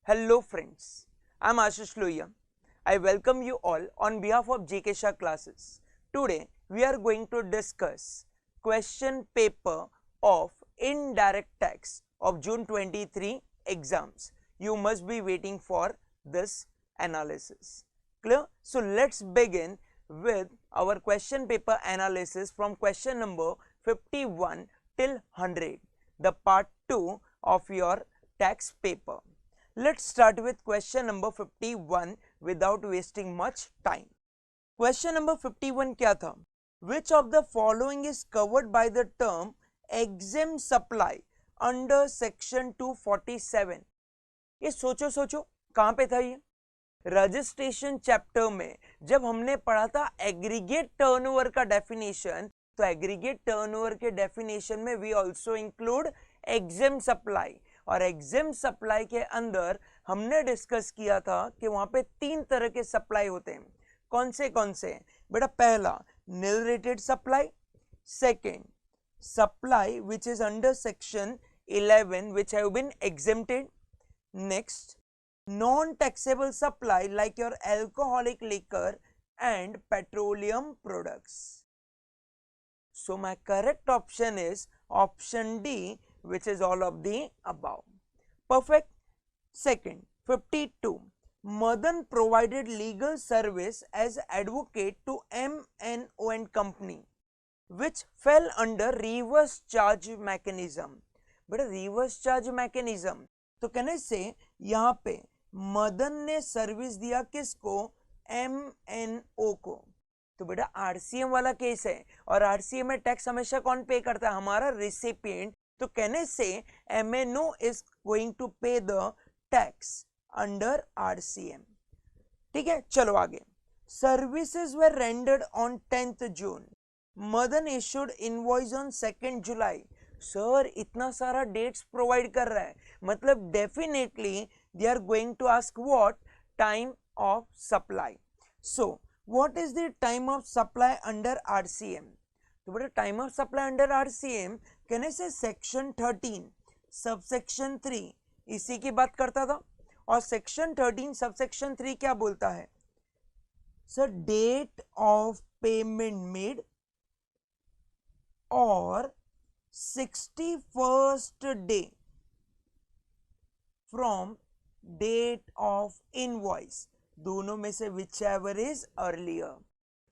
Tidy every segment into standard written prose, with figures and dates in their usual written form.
Hello friends, I'm Ashish Lohia. I welcome you all on behalf of JK Shah classes. Today we are going to discuss question paper of indirect tax of June 23 exams. You must be waiting for this analysis. Clear? So let's begin with our question paper analysis from question number 51 till 100, the part 2 of your tax paper. Let's start with question number 51 without wasting much time. Question number 51 क्या था? Which of the following is covered by the term exempt supply under section 247? ये सोचो कहाँ पे था ये? Registration chapter में जब हमने पढ़ा था एग्रीगेट टर्नओवर का डेफिनेशन, तो एग्रीगेट टर्नओवर के डेफिनेशन में we also include exempt supply, और एग्जेम्प्ट सप्लाई के अंदर हमने डिस्कस किया था कि वहां पे 3 तरह के सप्लाई होते हैं. कौन से बेटा? पहला nil rated supply, second supply which is under section 11 which have been exempted, next non taxable supply like your alcoholic liquor and petroleum products. So my correct option is option D, which is all of the above. Perfect. Second, 52. Madan provided legal service as advocate to M&O and company, which fell under reverse charge mechanism. But reverse charge mechanism, तो कहने से यहाँ पे मदन ने service दिया किसको? M&O को. तो बेटा आरसीएम वाला केस है, और आरसीएम में टैक्स हमेशा कौन पे करता है? हमारा रिसिपिएंट. तो कहने से MNO is going to pay the tax under RCM. ठीक है, चलो आगे. Services were rendered on 10th June. Madan issued invoice on 2nd July. Sir इतना सारा डेट्स प्रोवाइड कर रहा है, मतलब definitely they are going to ask what? Time of supply. So what is the time of supply under RCM? तो बेटा time of supply under RCM कहने से सेक्शन 13 सबसेक्शन 3 इसी की बात करता था. और सेक्शन 13 सबसेक्शन 3 क्या बोलता है? Sir date of payment made और 61st day from date of invoice, दोनों में से विच एवर इज अर्लियर.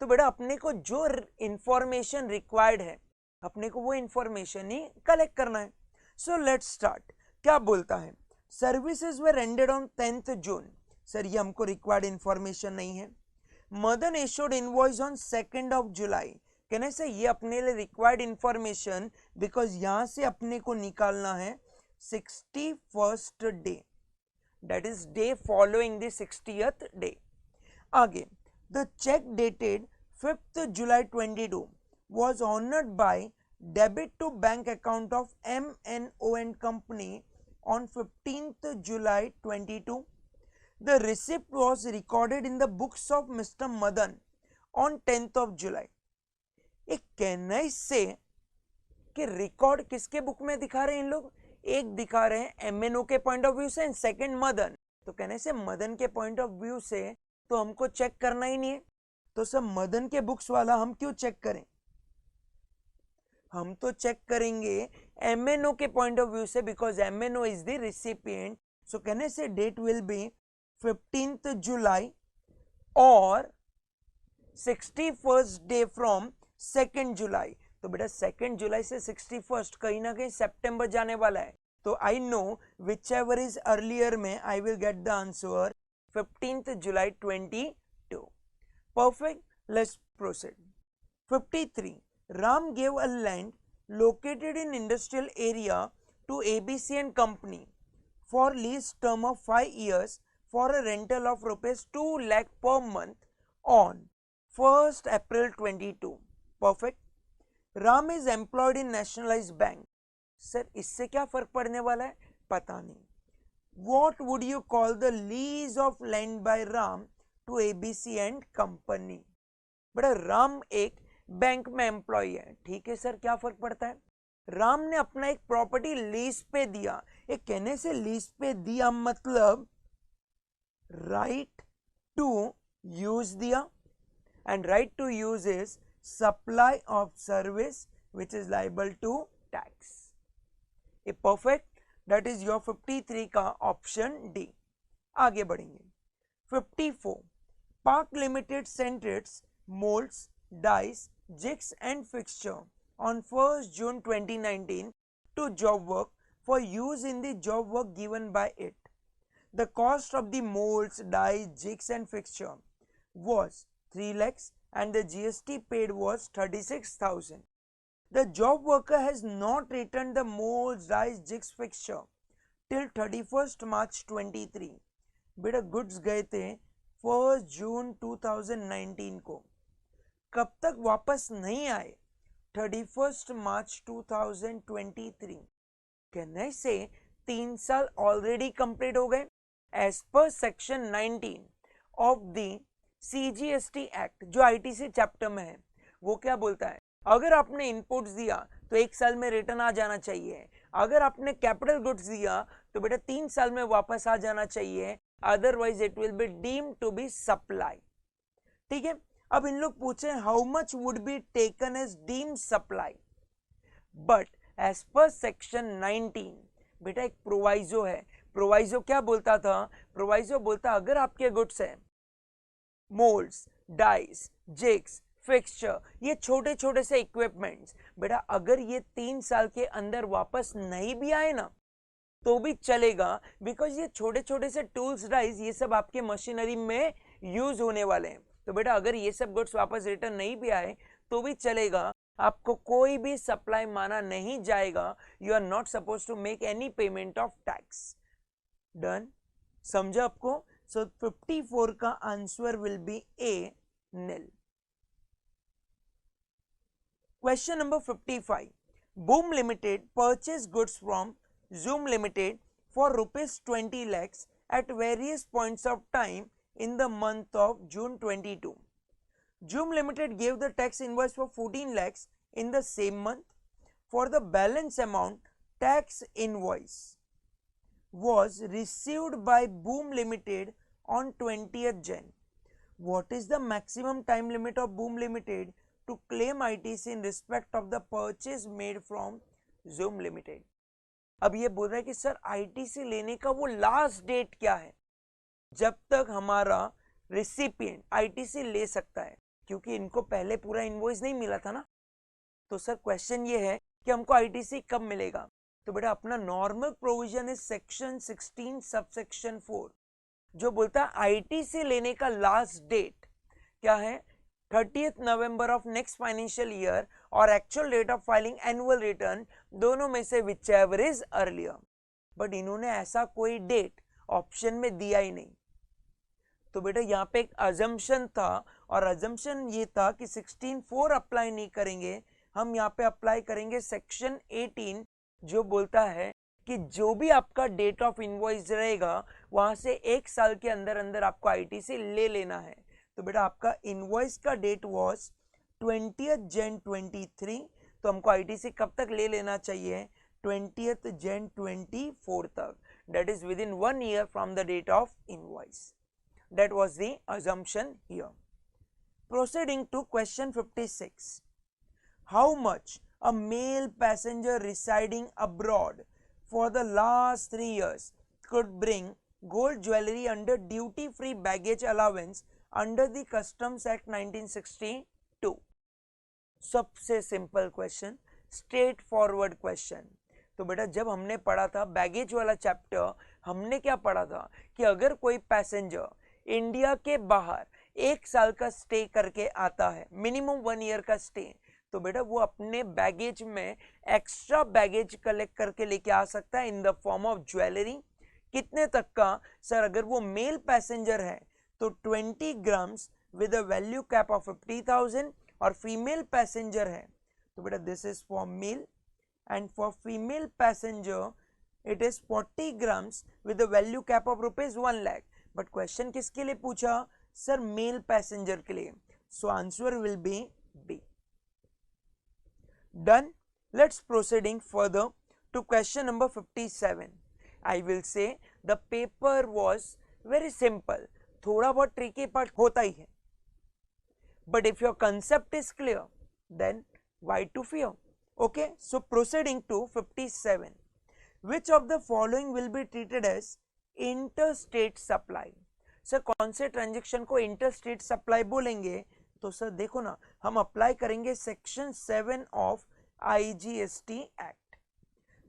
तो बेटा अपने को जो इंफॉर्मेशन रिक्वायर्ड है, अपने को वो इंफॉर्मेशन ही कलेक्ट करना है. So let's start. क्या बोलता है? Services were rendered on 10th June. Sir ये हमको रिक्वायर्ड इंफॉर्मेशन नहीं है. Madan issued invoice on 2nd of जुलाई. कहने से ये अपने लिए रिक्वायर्ड इंफॉर्मेशन, बिकॉज यहां से अपने को निकालना है 61st day, that is day following the 60th day. आगे, the check dated 5th July 22 was honored by debit to bank account of M&O and company on 15th July 22. The receipt was recorded in the books of Mr. Madan on 10th of July. एक कहना इससे कि record किसके book में दिखा रहे हैं इन लोग? एक दिखा रहे हैं एमएनओ के पॉइंट ऑफ व्यू से एंड सेकंड मदन. तो कहने से मदन के पॉइंट ऑफ व्यू से तो हमको चेक करना ही नहीं है. तो सब मदन के बुक्स वाला हम क्यों चेक करें? हम तो चेक करेंगे एमएनओ के पॉइंट ऑफ व्यू से, because MNO is the recipient. So कहने से डेट विल बी 15th जुलाई और 61st डे फ्रॉम 2nd जुलाई. तो बेटा 2nd जुलाई से 61st कहीं ना कहीं सितंबर जाने वाला है. तो I know whichever is earlier में I will get the answer 15th July 22. Perfect. Let's proceed. 53. Ram gave a land located in industrial area to ABC and company for lease term of 5 years for a rental of ₹2 lakh per month on 1st April 22. Perfect. Ram is employed in nationalised bank. Sir इससे क्या फर्क पड़ने वाला है? पता नहीं. What would you call the lease of land by Ram to ABC and company? बड़ा राम एक बैंक में एम्प्लॉय है, ठीक है सर, क्या फर्क पड़ता है? राम ने अपना एक प्रॉपर्टी लीज पे दिया. एक कहने से लीज पे दिया मतलब right to use दिया, and right to use is supply of service which is liable to tax. A perfect, that is your 53 का ऑप्शन डी. आगे बढ़ेंगे. 54, Park Limited sent its molds, dies, jigs and fixture on 1st June 2019 to job work for use in the job work given by it. The cost of the molds, dies, jigs and fixture was 3 lakhs and the GST paid was 36,000. The job worker has not returned the molds, dies, jigs, fixture till 31st March 23. बेटा goods गए थे 1 जून 2019 को, कब तक वापस नहीं आए? 31st March 2023. Can I से 3 साल ऑलरेडी कंप्लीट हो गए as per section 19 of the CGST act, जो ITC चैप्टर में है. वो क्या बोलता है? अगर आपने इनपुट्स दिया तो 1 साल में रिटर्न आ जाना चाहिए. अगर आपने कैपिटल गुड्स दिया तो बेटा 3 साल में वापस आ जाना चाहिए, otherwise it will be deemed to be supply. ठीक है. अब इन लोग पूछे how much would be taken as deemed supply, but as per section 19 बेटा एक प्रोवाइजो है. प्रोवाइजो क्या बोलता था? प्रोवाइजो बोलता अगर आपके गुड्स है मोल्ड्स, डाइस, जिग्स, फिक्सचर, ये छोटे छोटे से इक्विपमेंट्स, बेटा अगर ये 3 साल के अंदर वापस नहीं भी आए ना तो भी चलेगा, बिकॉज ये छोटे छोटे से टूल्स, डाइस, ये सब आपके मशीनरी में यूज होने वाले हैं. तो बेटा अगर ये सब गुड्स वापस रिटर्न नहीं भी आए तो भी चलेगा, आपको कोई भी सप्लाई माना नहीं जाएगा. You are not suppose to make any payment of tax. Done? समझा आपको? सो 54 का answer will be a, nil. Question number 55. Boom Limited purchased goods from Zoom Limited for rupees 20 lakhs at various points of time in the month of June 22. Zoom Limited gave the tax invoice for 14 lakhs in the same month. For the balance amount, tax invoice was received by Boom Limited on 20th Jan. What is the maximum time limit of Boom Limited to claim ITC in respect of the purchase made from Zoom Limited? अब ये बोल रहा है कि sir ITC लेने का वो last date क्या है जब तक हमारा रिसिपिएंट ITC ले सकता है, क्योंकि इनको पहले पूरा इनवॉइस नहीं मिला था ना. तो सर क्वेश्चन ये है कि हमको ITC कब मिलेगा? तो बेटा अपना नॉर्मल प्रोविजन है सेक्शन 16 सबसेक्शन 4, जो बोलता है ITC लेने का लास्ट डेट क्या है? 30th November of next financial year और actual date of filing annual return, दोनों में से विचएवर इज अर्लियर. बट इन्होंने ऐसा कोई डेट ऑप्शन में दिया ही नहीं. तो बेटा यहाँ पे एक अजम्पशन था, और अजम्पशन ये था कि 16(4) अप्लाई नहीं करेंगे, हम यहाँ पे अप्लाई करेंगे सेक्शन 18, जो बोलता है कि जो भी आपका डेट ऑफ इनवॉइस रहेगा वहां से 1 साल के अंदर अंदर आपको ITC ले लेना है. तो बेटा आपका इनवॉइस का डेट वाज 20th Jan 23, तो हमको ITC कब तक ले लेना चाहिए? 20th Jan 24 तक. That is within 1 year from the date of invoice. That was the assumption here. Proceeding to question 56. How much a male passenger residing abroad for the last 3 years could bring gold jewelry under duty-free baggage allowance under the Customs Act 1962? सबसे simple question, straight forward question. तो बेटा जब हमने पढ़ा था baggage वाला chapter, हमने क्या पढ़ा था कि अगर कोई पैसेंजर इंडिया के बाहर 1 साल का स्टे करके आता है, मिनिमम 1 ईयर का स्टे, तो बेटा वो अपने बैगेज में एक्स्ट्रा बैगेज कलेक्ट करके लेके आ सकता है in the form of jewellery. कितने तक का? सर अगर वो मेल पैसेंजर है तो 20 grams with a value cap of 50,000, और फीमेल पैसेंजर है तो बेटा this is for male, and for female passenger it is 40 grams with a value cap of ₹1 lakh. But question किसके लिए पूछा? सर मेल पैसेंजर के लिए. So answer will be B. Done. Let's proceeding further to question number 57. I will say the paper was very simple, थोड़ा बहुत tricky part होता ही है, but if your concept is clear, then why to fear? Okay, so proceeding to 57, which of the following will be treated as interstate supply? Sir कौन से transaction को interstate supply बोलेंगे? तो sir देखो ना, हम अप्लाई करेंगे section 7 of IGST act.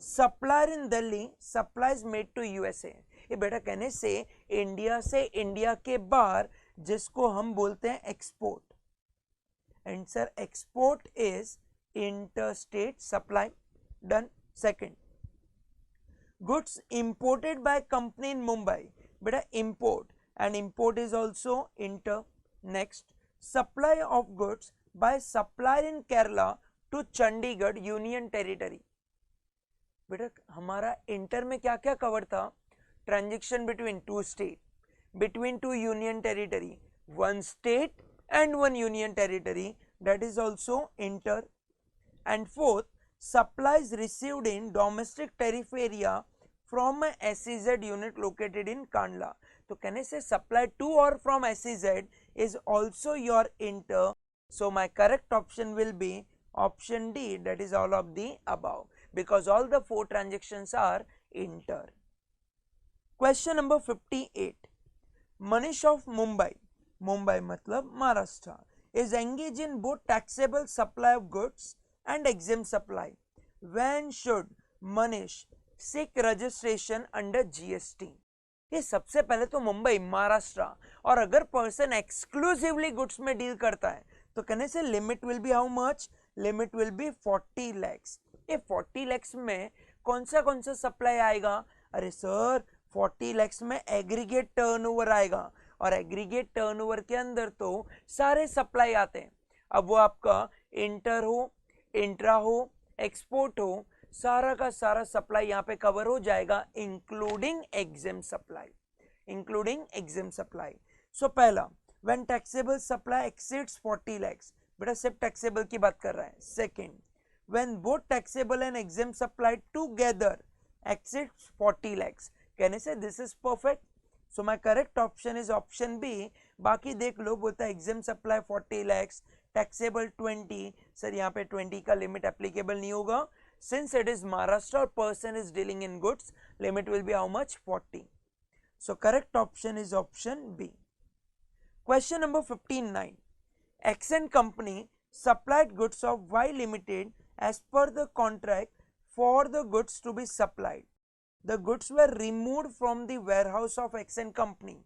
Supplier in Delhi supplies made to USA, ये बेटा कहने से इंडिया के बाहर, जिसको हम बोलते हैं export, and sir export is interstate supply. Done. Second, goods imported by company in Mumbai, beta import, and import is also inter. Next, supply of goods by supplier in Kerala to Chandigarh Union Territory. बेटा हमारा inter में क्या क्या cover था? Transaction between two state, between two union territory, one state and one union territory, that is also inter. And fourth, supplies received in domestic tariff area from a SEZ unit located in Kandla. तो कहने से supply to or from SEZ is also your inter. So my correct option will be option D, that is all of the above, because all the four transactions are inter. Question number 58, Manish of Mumbai, Mumbai मतलब Maharashtra, is engaged in both taxable supply of goods and exempt supply. When should Manish seek registration under GST? ये सबसे पहले तो मुंबई महाराष्ट्र, और अगर person exclusively goods में deal करता है तो कहने से limit will be how much? Limit will B 40 lakhs. ये 40 lakhs में कौन सा सप्लाई आएगा? अरे सर 40 lakhs में एग्रीगेट टर्नओवर आएगा, और एग्रीगेट टर्नओवर के अंदर तो सारे सप्लाई आते हैं। अब वो आपका इंटर हो, इंट्रा हो, एक्सपोर्ट हो, सारा का सारा सप्लाई यहाँ पे कवर हो जाएगा, including exempt supply, including exempt supply. So पहला, when taxable supply exceeds 40 lakhs, बेटा सिर्फ टैक्सेबल की बात कर रहा है। Second, when both taxable and exempt supply together exceeds 40 lakhs, कहने से this is perfect. So my correct option is option B. बाकी देख लो, बोलता है exempt supply 40 lakhs, taxable 20, sir यहाँ पे 20 का लिमिट एप्लीकेबल नहीं होगा, सिंस इट इज महाराष्ट्र और person is dealing in goods, limit will be how much? 40. So correct option is option B. Question number 59, Accent company supplied goods of Y Limited as per the contract for the goods to be supplied. The goods were removed from the warehouse of Accent Company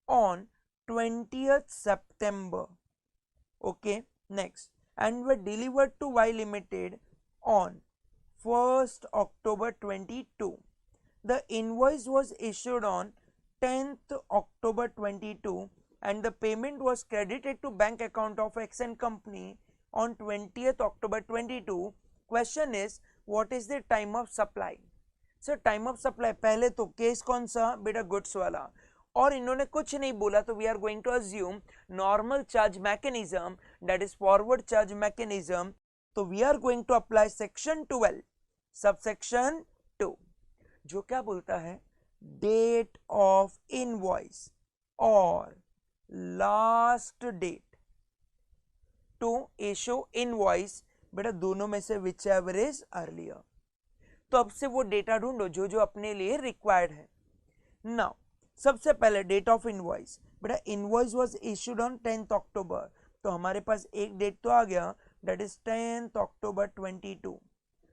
on 20th September. Okay, next, and were delivered to Y Limited on 1st October 22. The invoice was issued on 10th October 22 and the payment was credited to bank account of Accent Company on 20th October 22. Question is, what is the time of supply? Sir time of supply, पहले तो case कौन सा? बेटा goods वाला, और इन्होंने कुछ नहीं बोला, तो we are going to assume normal charge mechanism, that is forward charge mechanism. तो we are going to apply section 12 subsection 2, जो क्या बोलता है? डेट ऑफ इनवॉइस और last date to issue invoice, बेटा दोनों में से विच एवर इज अर्लियर। तो अब से वो डेटा ढूंढो जो जो अपने लिए रिक्वायर्ड है। नाउ सबसे पहले डेट ऑफ इनवॉइस, बेटा invoice was issued on 10th अक्टूबर, तो हमारे पास एक डेट तो आ गया, दैट इज 10th अक्टूबर 22।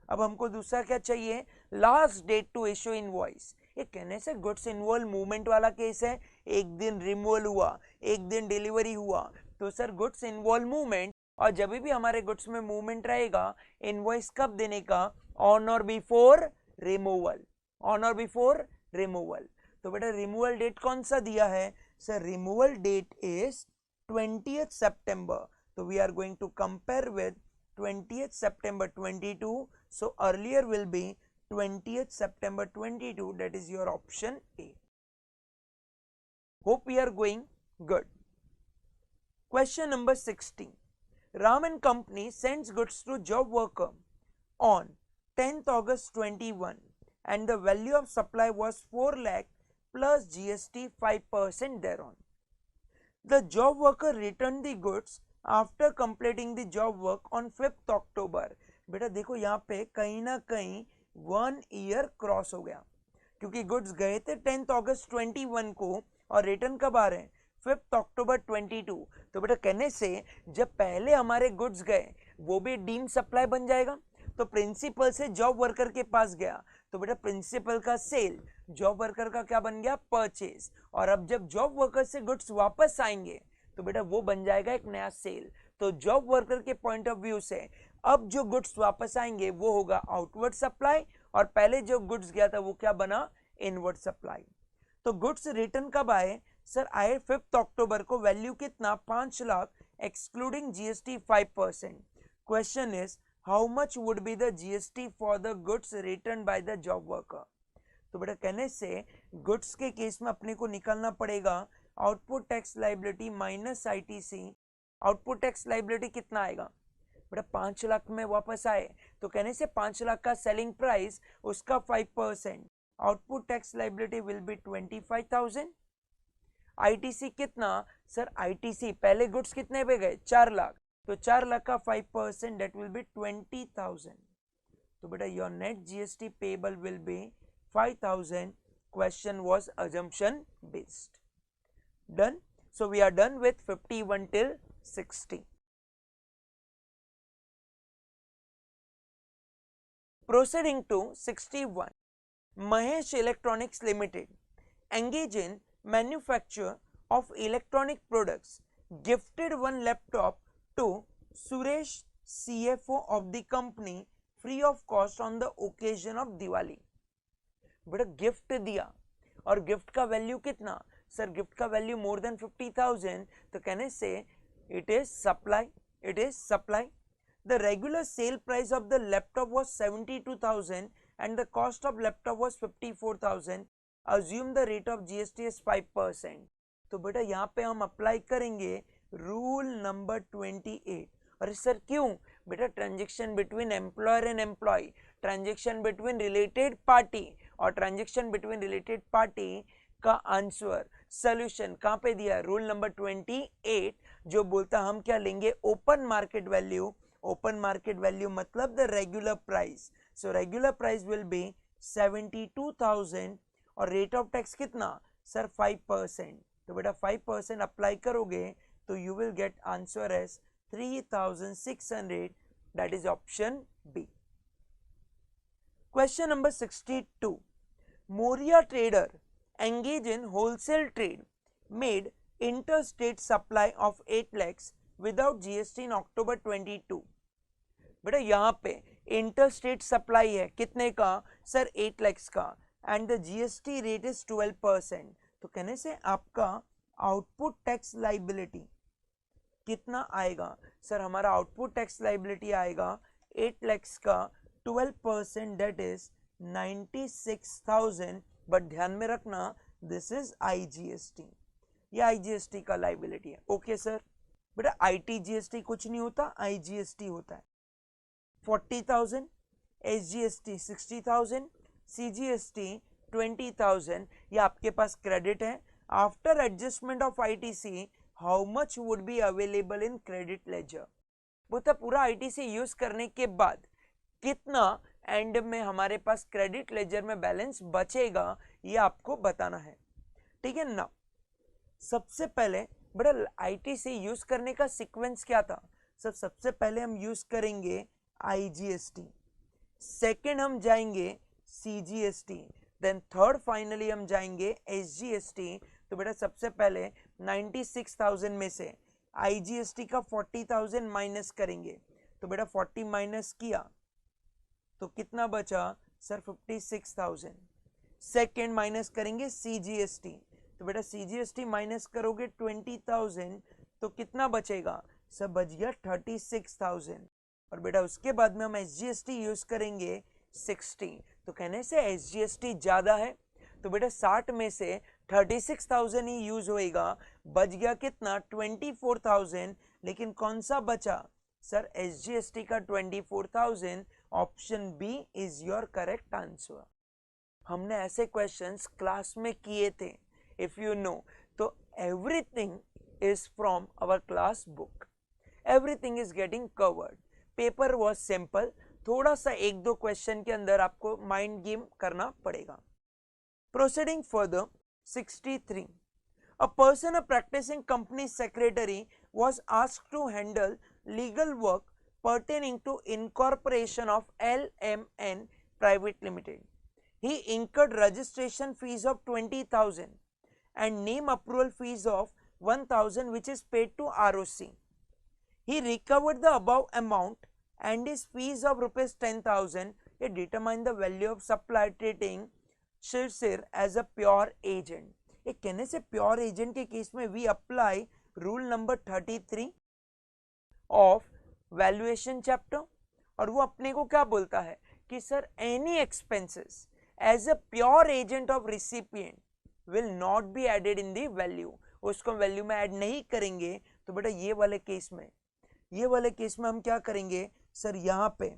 अब हमको दूसरा क्या चाहिए? Last date to issue invoice. ये कहने से गुड्स इन्वॉल्व मूवमेंट वाला केस है, एक दिन रिमूवल हुआ, एक दिन डिलीवरी हुआ, तो सर गुड्स इन्वॉल्व मूवमेंट, और जब भी हमारे गुड्स में मूवमेंट रहेगा, इनवॉइस कब देने का? ऑन और बिफोर रिमूवल, ऑन और बिफोर रिमूवल। तो बेटा रिमूवल डेट कौन सा दिया है? Sir removal date is 20th September, तो we are going to compare with 20th September 22, so earlier will be 20th September 22, that is your option A. Hope we are going good. Question number 16, Ram and Company sends goods to job worker on 10th August 21 and the value of supply was 4 lakh plus GST 5% thereon. The job worker returned the goods after completing the job work on 5th October. बेटा देखो यहाँ पे कहीं ना कहीं 1 year cross हो गया, क्योंकि गुड्स गए थे 10th अगस्त 21 को और रिटर्न कब आ रहे हैं 5th अक्टूबर 22। तो बेटा कहने से जब पहले हमारे गुड्स गए वो भी डीम सप्लाई बन जाएगा। तो प्रिंसिपल से जॉब वर्कर के पास गया, तो बेटा प्रिंसिपल का सेल जॉब वर्कर का क्या बन गया परचेज, और अब जब जॉब वर्कर से गुड्स वापस आएंगे तो बेटा वो बन जाएगा एक नया सेल। तो जॉब वर्कर के पॉइंट ऑफ व्यू से अब जो गुड्स वापस आएंगे वो होगा आउटवर्ड सप्लाई, और पहले जो गुड्स गया था वो क्या बना इनवर्ड सप्लाई। तो गुड्स रिटर्न कब आए सर, आए 5th अक्टूबर को, वैल्यू कितना 5 lakh excluding GST 5%। Question is how much would be the GST for the goods return by the job worker. तो बेटा कहने से गुड्स के केस में अपने को निकालना पड़ेगा output tax liability minus ITC. Output tax liability कितना आएगा बेटा 5 लाख में वापस आए, तो कहने से 5 लाख का सेलिंग प्राइस उसका 5%, output tax liability will be 25,000। ITC कितना सर, आईटीसी पहले गुड्स कितने पे गए 4 लाख, तो 4 लाख का 5% दैट विल बी 20,000। तो बेटा your net GST payable will be 5,000. Question was assumption based. Done. So we are done with 51 till 60. Proceeding to 61. Mahesh Electronics Limited engage in manufacture of electronic products, gifted one laptop to Suresh, CFO of the company, free of cost on the occasion of Diwali. बेटा gift दिया, और gift का value कितना sir, gift का value more than 50,000, तो कहने से it is supply, it is supply. The regular sale price of the laptop was 72,000 and the cost of laptop was 54,000। Assume the rate of GST is 5%। तो बेटा यहाँ पे हम apply करेंगे रूल नंबर 28। अरे सर क्यों बेटा, transaction between employer and employee, transaction between related party, और ट्रांजेक्शन बिटवीन रिलेटेड पार्टी का आंसर सॉल्यूशन कहां पे दिया, रूल नंबर 28, जो बोलता हम क्या लेंगे open market value. Open market value मतलब the regular price, so regular price will be 72,000, और रेट ऑफ टैक्स कितना सर 5%। तो बेटा 5% अप्लाई करोगे तो you will get answer as 3,600, that is option B. Question number 62. Moria trader engaged in wholesale trade made interstate supply of 8 lakhs without GST in October 22. बेटा यहाँ पे interstate supply है कितने का सर 8 lakhs का, and the GST rate is 12%। तो कहने से आपका आउटपुट टैक्स लाइबिलिटी कितना आएगा सर, हमारा आउटपुट टैक्स लाइबिलिटी आएगा 8 lakhs का 12%, that is 96,000। बट ध्यान में रखना दिस इज आईजीएसटी, ये आईजीएसटी का लाइबिलिटी है। ओके सर, बेटा आईटीजीएसटी कुछ नहीं होता, आईजीएसटी होता है। 40,000, एसजीएसटी 60,000, सीजीएसटी 20,000, ये आपके पास क्रेडिट है। After adjustment of ITC how much would be available in credit ledger, वो तो पूरा आईटीसी यूज करने के बाद कितना एंड में हमारे पास क्रेडिट लेजर में बैलेंस बचेगा, ये आपको बताना है। ठीक है ना। सबसे पहले बड़ा आईटीसी यूज करने का सीक्वेंस क्या था सर, सबसे पहले हम यूज करेंगे आईजीएसटी, सेकंड हम जाएंगे सीजीएसटी, देन थर्ड फाइनली हम जाएंगे एसजीएसटी। तो बेटा सबसे पहले 96,000 में से आईजीएसटी का 40,000 माइनस करेंगे, तो बेटा 40 माइनस किया तो कितना बचा सर 56,000। सेकेंड माइनस करेंगे सीजीएसटी, तो बेटा सीजीएसटी माइनस करोगे 20,000 तो कितना बचेगा सर, बच गया 36,000। और बेटा उसके बाद में हम एसजीएसटी यूज करेंगे 60, तो कहने से एसजीएसटी ज्यादा है, तो बेटा 60 में से 36,000 ही यूज होएगा, बच गया कितना 24,000। लेकिन कौन सा बचा सर, एसजीएसटी का 24,000। Option B is your correct answer. हमने ऐसे क्वेश्चंस क्लास में किए थे, इफ यू नो। तो everything is from our class book, everything is getting covered. Paper was simple, थोड़ा सा एक दो क्वेश्चन के अंदर आपको माइंड गेम करना पड़ेगा। Proceeding further, 63. A person, a practicing company secretary, was asked to handle legal work pertaining to incorporation of LMN Private Limited. He incurred registration fees of 20,000 and name approval fees of 1,000 which is paid to ROC. He recovered the above amount and his fees of rupees 10,000. He determined the value of supply treating Shirsir as a pure agent. एक कहने से pure agent के case में we apply rule number 33 of valuation chapter, और वो अपने को क्या बोलता है कि sir any expenses as a pure agent of recipient will not be added in the value, उसको वैल्यू में ऐड नहीं करेंगे। तो बेटा ये वाले केस में हम क्या करेंगे सर, यहाँ पे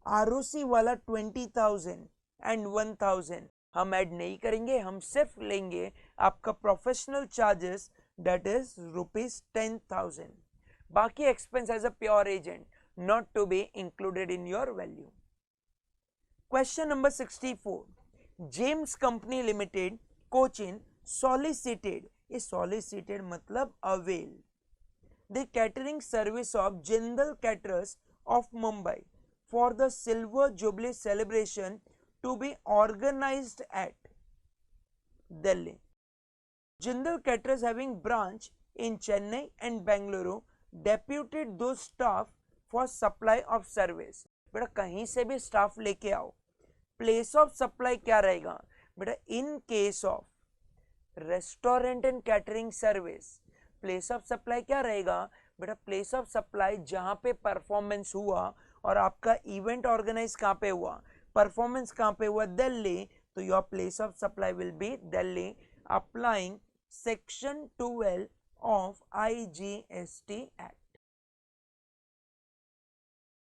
आरओसी वाला 20,000 एंड 1,000 हम ऐड नहीं करेंगे, हम सिर्फ लेंगे आपका प्रोफेशनल चार्जेस दैट इज ₹10,000। बाकी expense as a pure agent not to be included in your value. Question number 64, James company limited Cochin solicited, ये सॉलिसिटेड मतलब avail the catering service of Jindal caterers of Mumbai for the silver jubilee celebration to be organized at Delhi. Jindal Caterers having branch in Chennai and Bengaluru deputed those staff for supply of service. बेटा कहीं से भी staff लेके आओ, place of supply क्या रहेगा बेटा, in case of restaurant and catering service place of supply क्या रहेगा बेटा, प्लेस ऑफ सप्लाई जहां पे परफॉर्मेंस हुआ और आपका इवेंट ऑर्गेनाइज कहां पे हुआ, परफॉर्मेंस कहां पे हुआ, दिल्ली, तो your place of supply will be Delhi, applying section 12 of IGST act.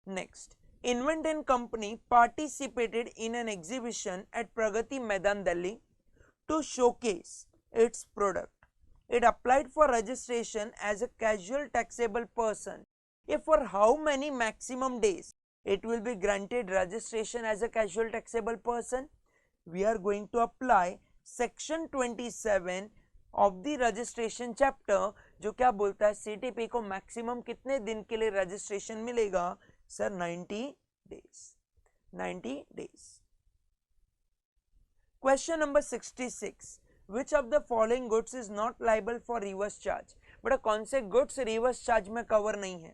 Next, invent and company participated in an exhibition at Pragati Maidan Delhi to showcase its product. It applied for registration as a casual taxable person. If for how many maximum days it will be granted registration as a casual taxable person, we are going to apply section 27 of the registration chapter, जो क्या बोलता है CTP को maximum कितने दिन के लिए registration मिलेगा sir, 90 days. 90 days. Question number 66. Which of the following goods is not liable for reverse charge? बेटा कौन से गुड्स रिवर्स चार्ज में कवर नहीं है?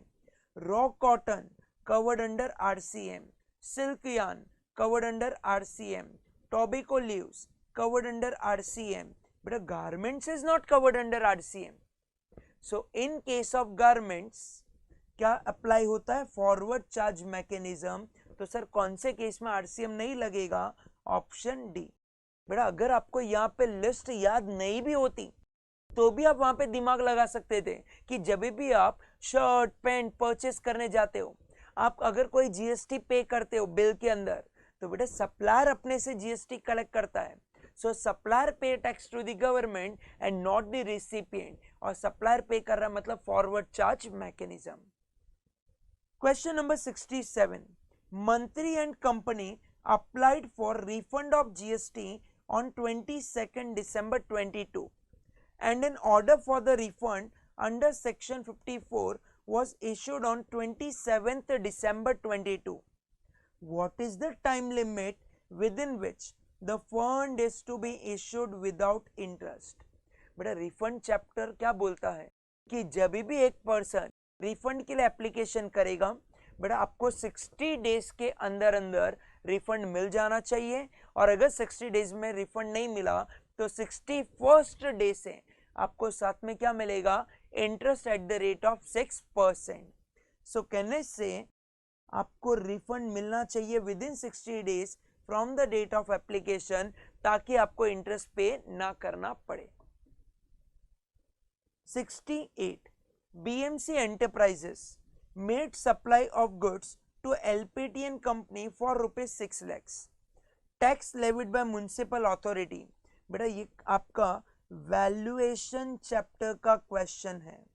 Raw cotton covered under RCM, silk yarn covered under RCM, tobacco leaves covered under RCM, but garments is not covered under RCM. So in case of garments क्या apply होता है, forward charge mechanism. तो sir कौन से case में RCM नहीं लगेगा? Option D. बेटा अगर आपको यहाँ पे लिस्ट याद नहीं भी होती तो भी आप वहां पे दिमाग लगा सकते थे कि जब भी आप शर्ट पैंट परचेस करने जाते हो, आप अगर कोई जीएसटी पे करते हो बिल के अंदर, तो बेटा सप्लायर अपने से जीएसटी कलेक्ट करता है. So supplier pay tax to the government and not the recipient, और सप्लायर पे कर रहा मतलब forward charge mechanism. Question number 67. Mantri and company applied for refund of GST on 22nd December 22 and an order for the refund under section 54 was issued on 27th December 22. What is the time limit within which the fund is to be issued without interest? बेटा refund chapter क्या बोलता है कि जब भी एक person refund के लिए एप्लीकेशन करेगा, बेटा आपको 60 डेज के अंदर अंदर रिफंड मिल जाना चाहिए, और अगर 60 डेज में रिफंड नहीं मिला तो 61st डे से आपको साथ में क्या मिलेगा, interest at the rate of 6%. So कहने से आपको रिफंड मिलना चाहिए within 60 days from the date of application, ताकि आपको इंटरेस्ट पे ना करना पड़े. 68. BMC Enterprises made supply of goods to LPTN company for rupees 6 lakhs. Tax levied by municipal authority, बेटा ये आपका वैल्यूएशन चैप्टर का क्वेश्चन है।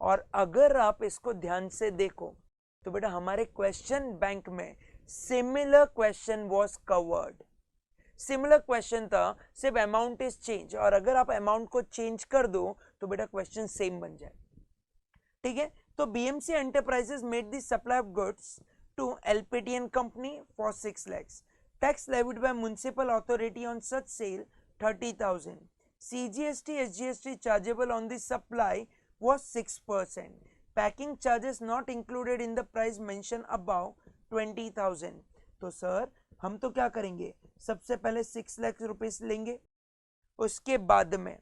और अगर आप इसको ध्यान से देखो तो बेटा हमारे क्वेश्चन बैंक में similar question was covered. Similar question था, सिर्फ अमाउंट इज चेंज, और अगर आप अमाउंट को चेंज कर दो तो बेटा क्वेश्चन सेम बन जाए। ठीक है, तो BMC enterprises made the supply of goods to LPTN company for 6 lakhs. Tax levied by municipal authority on such sale 30,000. CGST SGST chargeable on the supply was 6%. Packing charges not included in the price mentioned above 20,000. तो sir हम तो क्या करेंगे, सबसे पहले 6 lakh rupees लेंगे, उसके बाद में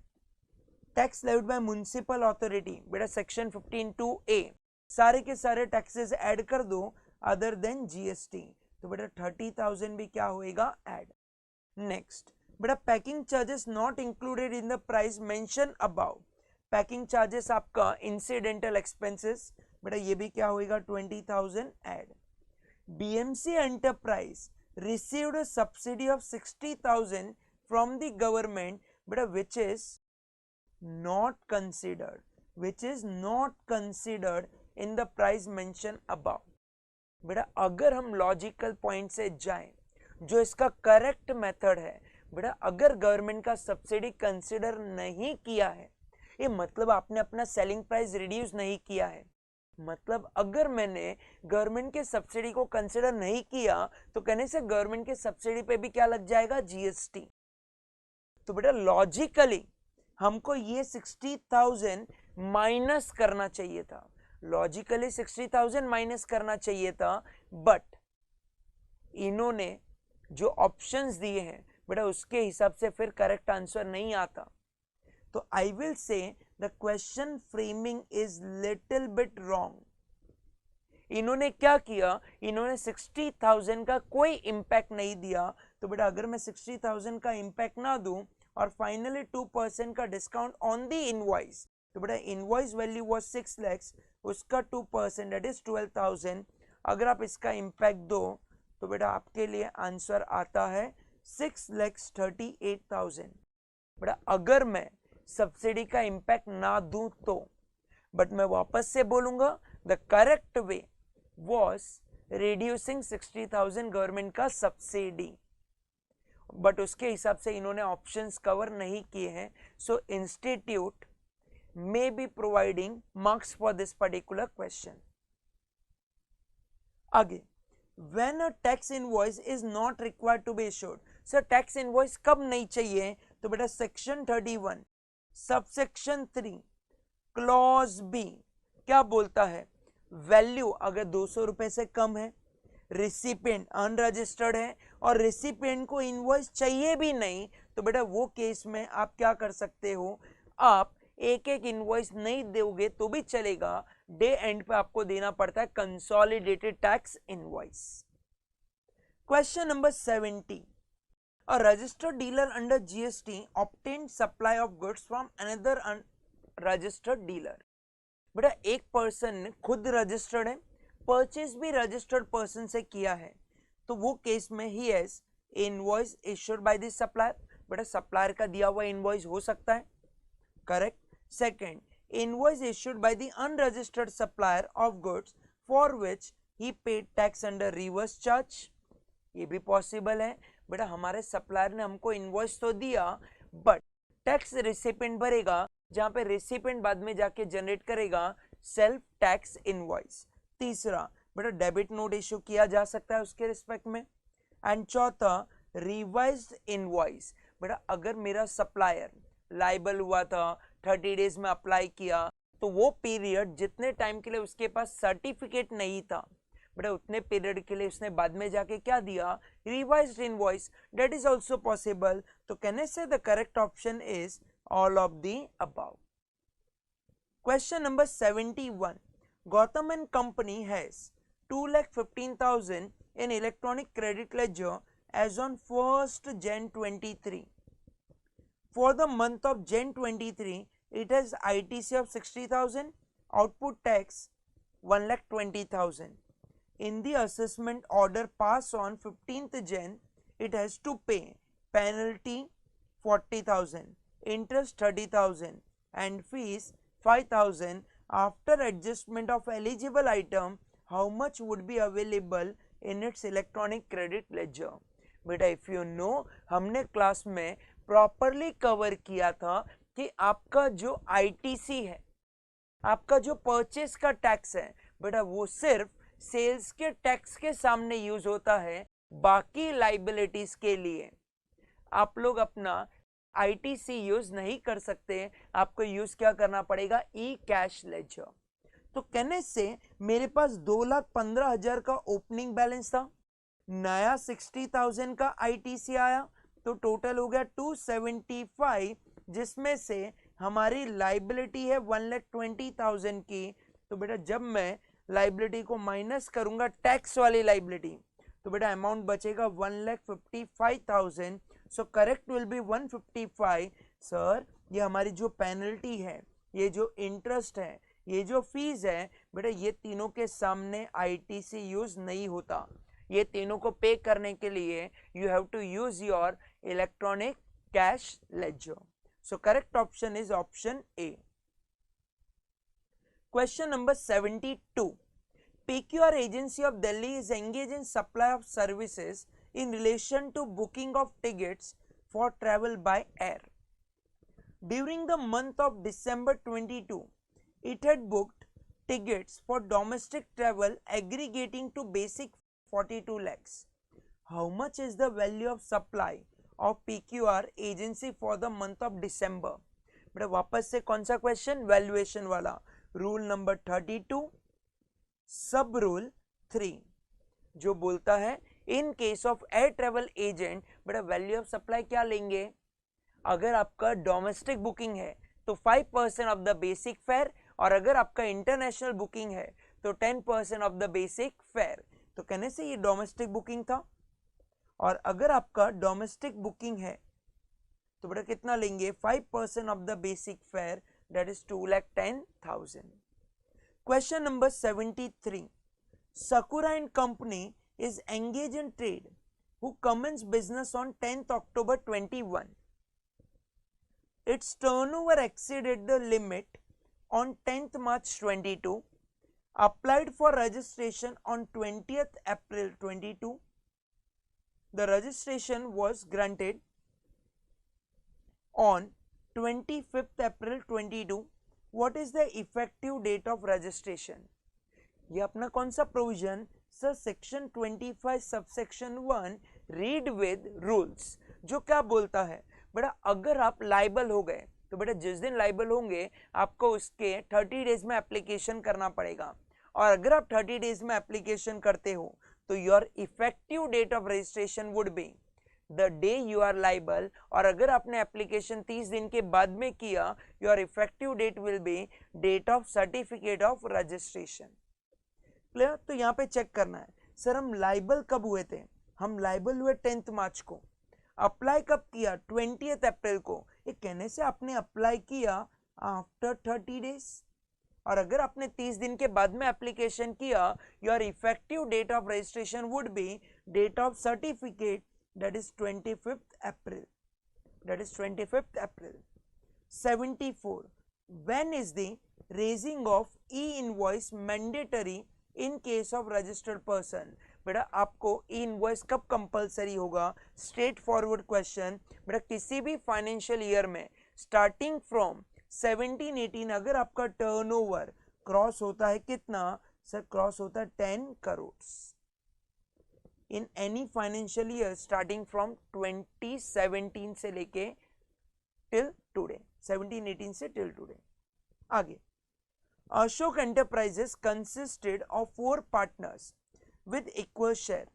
tax levied by municipal authority, बेटा सेक्शन 15(2)A सारे के सारे टैक्सेस ऐड कर दो अदर देन जीएसटी, तो बेटा 30,000 भी क्या होएगा, ऐड। नेक्स्ट बेटा packing charges not included in the price mention above, packing charges आपका इंसिडेंटल एक्सपेंसेस, बेटा ये भी क्या होएगा 20,000 add. BMC enterprise received a subsidy of 60,000 from the government, but which is not considered in the price mentioned above. बेटा अगर हम logical point से जाएं, जो इसका करेक्ट मेथड है, बेटा अगर गवर्नमेंट का सब्सिडी कंसिडर नहीं किया है, ये मतलब आपने अपना सेलिंग प्राइस रिड्यूस नहीं किया है, मतलब अगर मैंने गवर्नमेंट के सब्सिडी को कंसिडर नहीं किया तो कहने से गवर्नमेंट के सब्सिडी पे भी क्या लग जाएगा, जीएसटी। तो बेटा लॉजिकली हमको ये 60,000 माइनस करना चाहिए था, लॉजिकली 60,000 माइनस करना चाहिए था, बट इन्होंने जो ऑप्शंस दिए हैं बेटा उसके हिसाब से फिर करेक्ट आंसर नहीं आता। तो I will say the question framing is little bit wrong. इन्होंने क्या किया, इन्होंने 60,000 का कोई इंपैक्ट नहीं दिया, तो बेटा अगर मैं 60,000 का इंपैक्ट ना दूं और फाइनली 2% का डिस्काउंट ऑन द इनवॉइस, तो बेटा इनवॉइस वैल्यू वाज 6 lakhs, उसका 2% दैट इज 12,000, अगर आप इसका इंपैक्ट दो तो बेटा आपके लिए आंसर आता है 6,38,000। बेटा अगर मैं सब्सिडी का इंपैक्ट ना दूं तो, बट मैं वापस से बोलूंगा the correct way was reducing 60,000 government का सब्सिडी, बट उसके हिसाब से इन्होंने ऑप्शंस कवर नहीं किए हैं, सो institute may be providing marks for this particular question. आगे, when a tax invoice is not required to be issued, sir tax invoice कब नहीं चाहिए, तो बेटा सेक्शन 31 सबसेक्शन 3 क्लॉज बी क्या बोलता है, वैल्यू अगर 200 रुपए से कम है, रिसिपिएंट अनरजिस्टर्ड है और रिसिपिएंट को इनवॉइस चाहिए भी नहीं, तो बेटा वो केस में आप क्या कर सकते हो, आप एक एक इनवॉइस नहीं दोगे तो भी चलेगा, डे एंड पे आपको देना पड़ता है consolidated tax invoice. Question number 70, a registered dealer under GST obtained supply of goods from another registered dealer. बेटा एक पर्सन खुद रजिस्टर्ड है, परचेज भी रजिस्टर्ड पर्सन से किया है, तो वो केस में he has invoice issued by the supplier, बेटा सप्लायर का दिया हुआ इनवॉइस हो सकता है, correct. Second, invoice issued by the unregistered supplier of goods for which he paid tax under reverse charge, ये भी पॉसिबल है। बेटा हमारे सप्लायर ने हमको इनवॉइस तो दिया बट टैक्स रिसिपिएंट भरेगा, जहां पे रिसिपिएंट बाद में जाके जनरेट करेगा सेल्फ टैक्स इनवॉइस। तीसरा बेटा डेबिट नोट इश्यू किया जा सकता है उसके रिस्पेक्ट में। एंड चौथा रिवाइज्ड इनवॉइस, बेटा अगर मेरा सप्लायर लाइबल हुआ था 30 डेज में अप्लाई किया, तो वो पीरियड जितने टाइम के लिए उसके पास सर्टिफिकेट नहीं था, बेटा उतने पीरियड के लिए उसने बाद में जाके क्या दिया, revised invoice, that is also possible. तो कहने से the correct option is all of the above. Question number 71, Gautam and company has 2,15,000 in electronic credit ledger as on 1st Jan 23. For the month of Jan 23, it has ITC of 60,000, output tax 1,20,000. In the assessment order passed on 15th Jan, it has to pay penalty 40,000, interest 30,000 and fees 5,000. After adjustment of eligible item, how much would be available in its electronic credit ledger? बेटा if you know, हमने class में properly cover किया था कि आपका जो ITC है, आपका जो परचेस का टैक्स है बेटा, वो सिर्फ सेल्स के टैक्स के सामने यूज होता है, बाकी लाइबिलिटीज के लिए आप लोग अपना ITC यूज नहीं कर सकते, आपको यूज क्या करना पड़ेगा, ई कैश लेजर। तो कहने से मेरे पास 2,15,000 का ओपनिंग बैलेंस था, नया 60,000 का ITC आया, तो टोटल हो गया 275, जिसमें से हमारी लाइबिलिटी है 1,20,000 की। तो बेटा जब मैं लाइबिलिटी को माइनस करूंगा टैक्स वाली लाइबिलिटी, तो बेटा अमाउंट बचेगा 1,55,000। So correct will be 155। Sir ये हमारी जो पेनल्टी है, ये जो इंटरेस्ट है, ये जो फीस है बेटा, ये तीनों के सामने ITC यूज नहीं होता। ये तीनों को पे करने के लिए you have to use your electronic cash ledger. So correct option is option A. Question number 72. PQR Agency of Delhi is engaged in supply of services in relation to booking of tickets for travel by air. During the month of December 22, it had booked tickets for domestic travel aggregating to basic 42 lakhs. How much is the value of supply of PQR Agency for the month of December? बेटा वापस से कौन सा question, valuation वाला। Rule number 32 सब rule 3 जो बोलता है in case of air travel agent, बेटा वैल्यू ऑफ सप्लाई क्या लेंगे, अगर आपका डोमेस्टिक बुकिंग है तो 5% ऑफ द बेसिक फेयर, और अगर आपका इंटरनेशनल बुकिंग है तो 10% ऑफ द बेसिक फेयर। तो कहने से ये डोमेस्टिक बुकिंग था, और अगर आपका डोमेस्टिक बुकिंग है तो बेटा कितना लेंगे, 5% of the basic fair, that is 2,10,000. Question number 73. Sakura and Company is engaged in trade who commenced business on 10th October 21. Its turnover exceeded the limit on 10th March 22, applied for registration on 20th April 22. The registration was granted on 25th April 22. What is the effective date of registration? ये अपना कौन सा provision, sir section 25 subsection 1 read with rules, जो क्या बोलता है बेटा, अगर आप लाइबल हो गए तो बेटा जिस दिन लाइबल होंगे आपको उसके 30 डेज में एप्लीकेशन करना पड़ेगा, और अगर आप 30 डेज में एप्लीकेशन करते हो तो your effective date of registration would be the day you are liable, और अगर आपने एप्लीकेशन 30 दिन के बाद में किया, your effective date will be date of certificate of registration. Clear? तो यहाँ पे चेक करना है, सर हम लाइबल कब हुए थे, हम लाइबल हुए 10th मार्च को, अप्लाई कब किया, 20th अप्रैल को। ये कहने से आपने अप्लाई किया आफ्टर 30 डेज, और अगर आपने 30 दिन के बाद में एप्लीकेशन किया, your effective date of registration would be date of certificate, that is 25th April. That is 25th April. 74. When is the raising of e-invoice mandatory in case of registered person? बेटा आपको e-invoice कब compulsory होगा, straight forward question. बेटा किसी भी financial year में starting from 17-18 अगर आपका टर्नओवर क्रॉस होता है कितना, सर क्रॉस होता है 10 crore in any financial year starting from 2017 से लेके till today, 17-18 से till today। आगे, Ashok Enterprises consisted of 4 partners with equal share.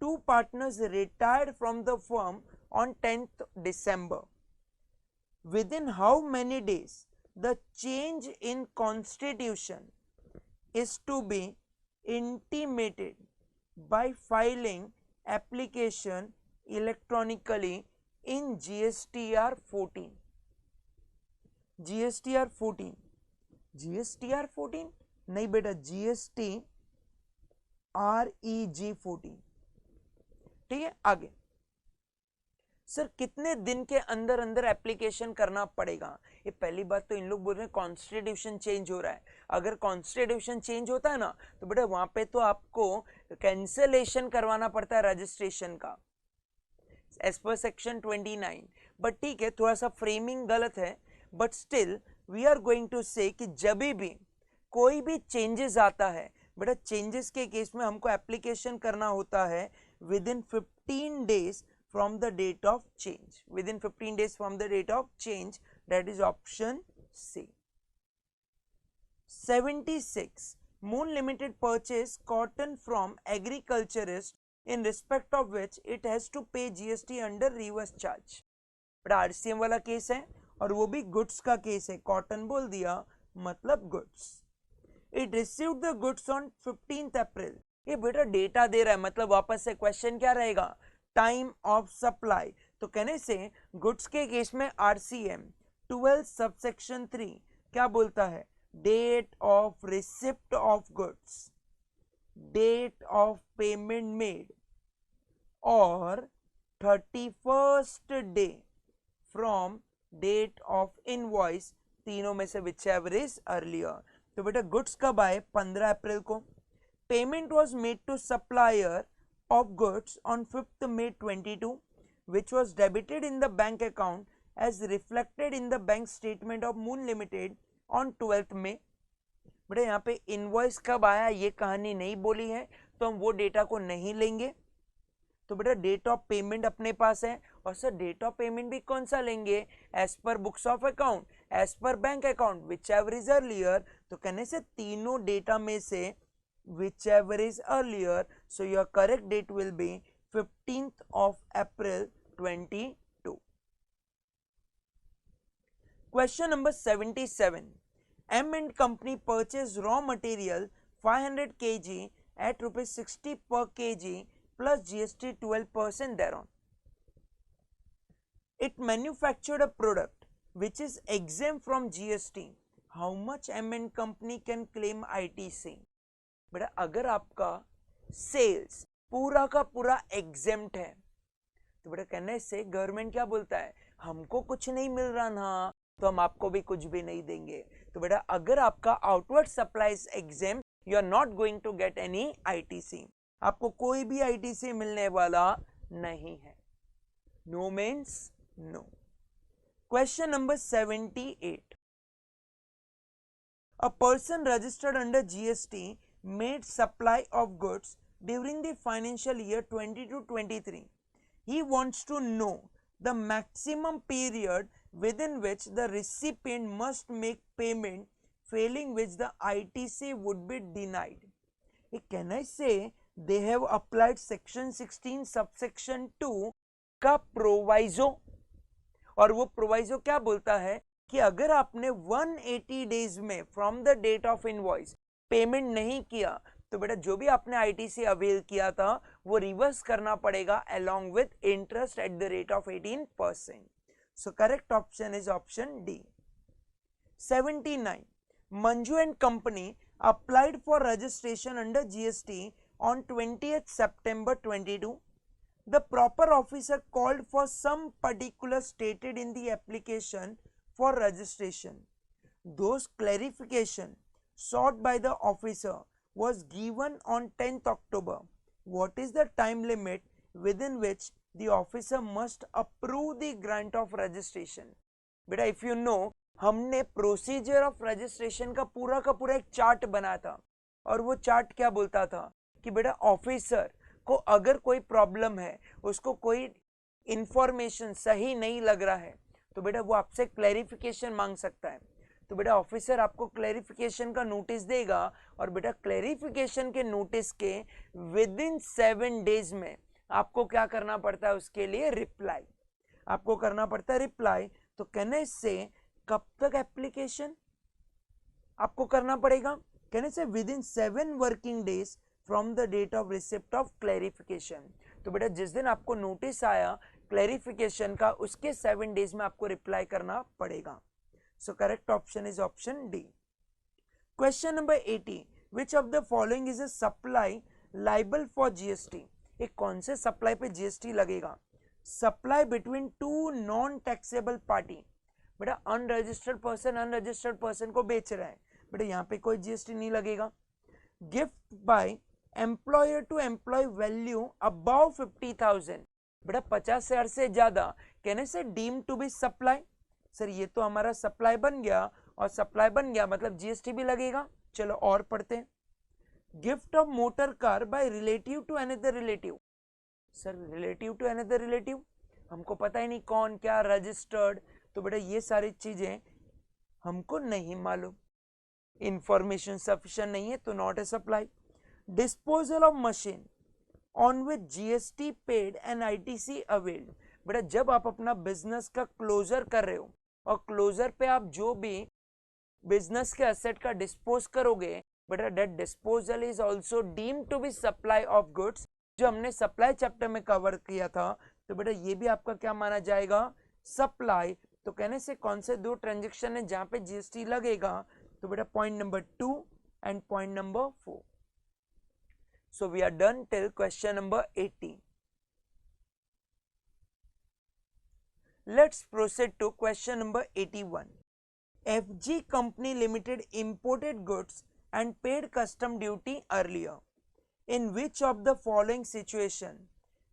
2 partners retired from the firm on 10th December. Within how many days the change in constitution is to be intimated by filing application electronically in GSTR 14? GSTR 14, GSTR 14 नहीं बेटा, GST REG 14। ठीक है, आगे sir कितने दिन के अंदर अंदर एप्लीकेशन करना पड़ेगा? ये पहली बात तो इन लोग बोल रहे हैं कॉन्स्टिट्यूशन चेंज हो रहा है। अगर कॉन्स्टिट्यूशन चेंज होता है ना तो बेटा वहां पे तो आपको कैंसलेशन करवाना पड़ता है रजिस्ट्रेशन का एज पर सेक्शन 29। बट ठीक है, थोड़ा सा फ्रेमिंग गलत है, but still we are going to say कि जब भी कोई भी चेंजेस आता है बेटा, चेंजेस के केस में हमको एप्लीकेशन करना होता है with in 15 days from the date of change. Within 15 days from the date of change, that is option C. 76. Moon Limited purchase cotton from agriculturist in respect of which it has to pay GST under reverse charge. बड़ा RCM वाला case है और वो भी goods का case है, cotton बोल दिया मतलब goods. It received the goods on 15th April. ये बेटा डेटा दे रहा है, मतलब वापस से क्वेश्चन क्या रहेगा, टाइम ऑफ सप्लाई। तो कहने से गुड्स के केस में RCM 12 सबसेक्शन 3 क्या बोलता है, date of receipt of goods, date of payment made और 31st day from date of invoice, तीनों में से विच एवर इज अर्लियर। तो बेटा गुड्स कब आए, 15 अप्रैल को। Payment was made to supplier of goods on 5th May 22, which was debited in the bank account as reflected in the bank statement of Moon Limited on 12th May. बेटा यहाँ पे invoice कब आया ये कहानी नहीं बोली है, तो हम वो डेटा को नहीं लेंगे। तो बेटा डेट ऑफ पेमेंट अपने पास है, और सर डेट ऑफ पेमेंट भी कौन सा लेंगे, as per books of account, as per bank account, whichever is earlier. तो कहने से तीनों डेटा में से whichever is earlier, so your correct date will be 15th of April 22. Question number 77. M and Company purchased raw material 500 kg at rupees 60 per kg plus GST 12% thereon. It manufactured a product which is exempt from GST. How much M and Company can claim ITC? बेटा अगर आपका sales पूरा का पूरा exempt है तो बेटा कहने से गवर्नमेंट क्या बोलता है, हमको कुछ नहीं मिल रहा ना तो हम आपको भी कुछ भी नहीं देंगे। तो बेटा अगर आपका outward supplies exempt, you are not going to get any ITC, आपको कोई भी आईटीसी मिलने वाला नहीं है। No means no. Question number 78. A person registered under GST made supply of goods during the financial year 22-23. He wants to know the maximum period within which the recipient must make payment, failing which the ITC would be denied. Can I say they have applied section 16 subsection 2 का proviso, और वो proviso क्या बोलता है कि अगर आपने 180 days में from the date of invoice payment नहीं किया तो बेटा जो भी आपने आईटीसी अवेल किया था वो रिवर्स करना पड़ेगा along with interest at the rate of 18%. So correct option is option D. 79. Manju and Company applied for registration under GST on 20th September 22. The proper officer called for some particular stated in the application for registration. Those clarification sought by the officer was given on 10th October. What is the time limit within which the officer must approve the grant of registration? बेटा if you know, हमने procedure of registration का पूरा एक chart बनाया था, और वो chart क्या बोलता था कि बेटा ऑफिसर को अगर कोई प्रॉब्लम है, उसको कोई इंफॉर्मेशन सही नहीं लग रहा है, तो बेटा वो आपसे क्लैरिफिकेशन मांग सकता है। तो बेटा ऑफिसर आपको क्लैरिफिकेशन का नोटिस देगा, और बेटा क्लैरिफिकेशन के नोटिस के विद इन 7 डेज में आपको क्या करना पड़ता है, उसके लिए रिप्लाई आपको करना पड़ता है रिप्लाई। तो कहने से कब तक एप्लीकेशन आपको करना पड़ेगा, कहने से within 7 working days from the date of receipt of clarification. तो बेटा जिस दिन आपको नोटिस आया क्लैरिफिकेशन का, उसके 7 डेज में आपको रिप्लाई करना पड़ेगा। So correct option is option D. Question number 80. Which of the following is a supply liable for GST? एक कौन से सप्लाई पे GST लगेगा? Supply between two non taxable party. बेटा अनरजिस्टर्ड पर्सन को बेच रहा है, बेटा यहाँ पे कोई जीएसटी नहीं लगेगा। Gift by employer to employ value above 50,000, बेटा 50,000 से ज्यादा, कहने से deem to be supply. Sir ये तो हमारा सप्लाई बन गया, और सप्लाई बन गया मतलब जीएसटी भी लगेगा। चलो और पढ़ते हैं। Gift of motor car by relative to another relative. Sir relative to another relative हमको पता ही नहीं कौन क्या, रजिस्टर्ड, तो बेटा ये सारी चीजें हमको नहीं मालूम, इंफॉर्मेशन सफिशिएंट नहीं है, तो not a supply. Disposal of machine on which GST paid and ITC availed. बेटा जब आप अपना बिजनेस का क्लोजर कर रहे हो और क्लोजर पे आप जो भी बिजनेस के असेट का डिस्पोज करोगे, बेटा that disposal is also deemed to be supply of goods, जो हमने सप्लाई चैप्टर में कवर किया था। तो बेटा ये भी आपका क्या माना जाएगा, सप्लाई। तो कहने से कौन से दो ट्रांजेक्शन है जहां पे जीएसटी लगेगा, तो बेटा point number 2 and point number 4। So we are done till question number 80। Let's proceed to question number 81। FG Company Limited imported goods and paid custom duty earlier. In which of the following situation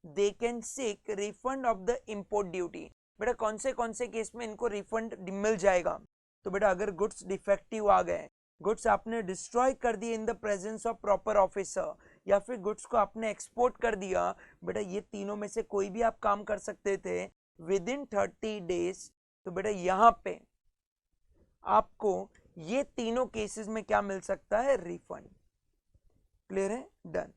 they can seek refund of the import duty? बेटा कौन से case में इनको refund मिल जाएगा? तो बेटा अगर goods defective आ गए, गुड्स आपने डिस्ट्रॉय कर दिए in the presence of proper officer, या फिर गुड्स को आपने एक्सपोर्ट कर दिया, बेटा ये तीनों में से कोई भी आप काम कर सकते थे विद इन 30 डेज। तो बेटा यहाँ पे आपको ये तीनों केसेस में क्या मिल सकता है, रिफंड। क्लियर है, done.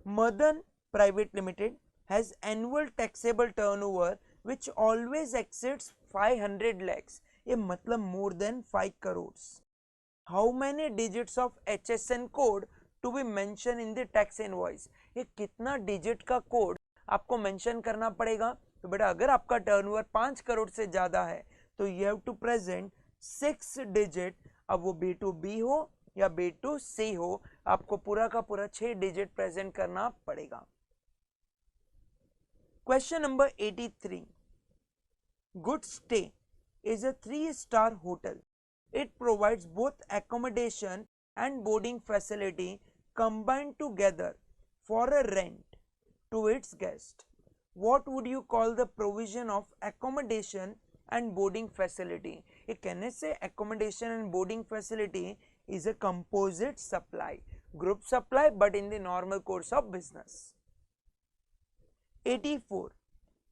Madan private limited has annual taxable turnover which always exceeds 500 lakhs, ये मतलब more than 5 crore. How many digits of HSN code to be mention in the tax invoice, ये कितना डिजिट का कोड आपको मेंशन करना पड़ेगा? तो बेटा अगर आपका टर्नओवर 5 करोड़ से ज्यादा है तो you have to present 6 digit, अब वो B2B हो या B2C हो, आपको पूरा का पूरा 6 डिजिट प्रेजेंट करना पड़ेगा। Question number 83। Good stay is a 3-star hotel. It provides both accommodation and boarding facility combined together for a rent to its guest. What would you call the provision of accommodation and boarding facility? ये कहने से accommodation and boarding facility is a composite supply, group supply, but in the normal course of business. 84.